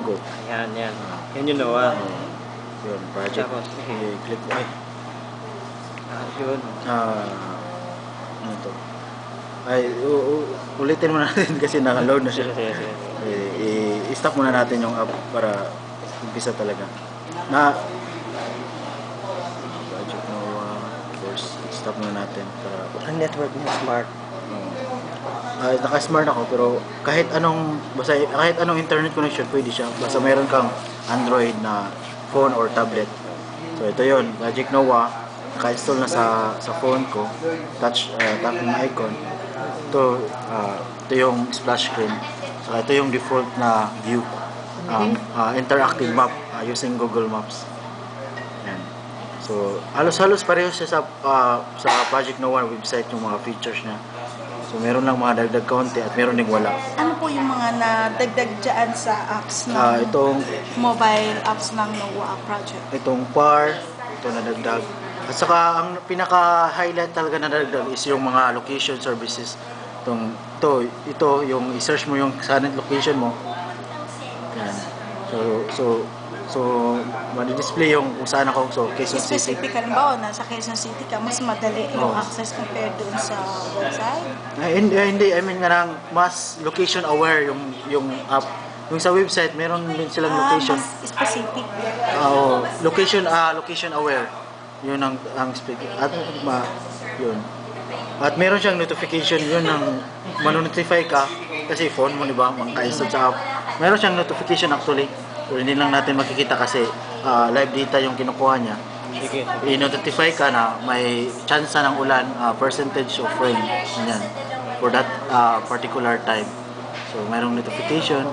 logo. Yan, yan. Yan yung nawa. Yun, project. Tapos, I-click mo. Ay, yun. ano to? Ay, ulitin muna natin kasi naka-load na siya. Sige. I-stop muna natin yung app para umpisa talaga. Project Noah. First, stop muna natin para Ang network niya smart. naka-smart ako pero kahit anong internet connection pwede siya basta mayroon kang Android na phone or tablet. So ito yon, Project Noah, naka-install na sa phone ko. Tap yung icon. Ito yung splash screen. So ito yung default na view. Interactive map using Google Maps. Yan. So halos pareho siya sa Project Noah website yung mga features niya. So meron lang mga dagdag kaunti at meron ding wala. Ano po yung mga nadagdag dyan sa apps ng Itong mobile apps ng Noah project? Itong PAR, ito nadagdag. At saka ang pinaka-highlight talaga na nadagdag is yung mga location services. Ito yung i-search mo yung current location mo. Yan. So madi-display yung kung saan ako. So Quezon City. Specific halimbawa, nasa Quezon City ka, mas madali yung access compared doon sa website? Hindi, I mean nga mas location aware yung app. Yung sa website, meron din silang location. Mas specific. Location aware. Yun ang speaking. Yun. At meron siyang notification, yun ang manonotify ka kasi phone mo, di ba, mga sa app. Meron siyang notification actually. So, hindi lang natin makikita kasi live data yung kinukuha niya. Sige. I-notify ka na may chance ng ulan, percentage of rain, ganyan, for that particular time. So, mayroong notification.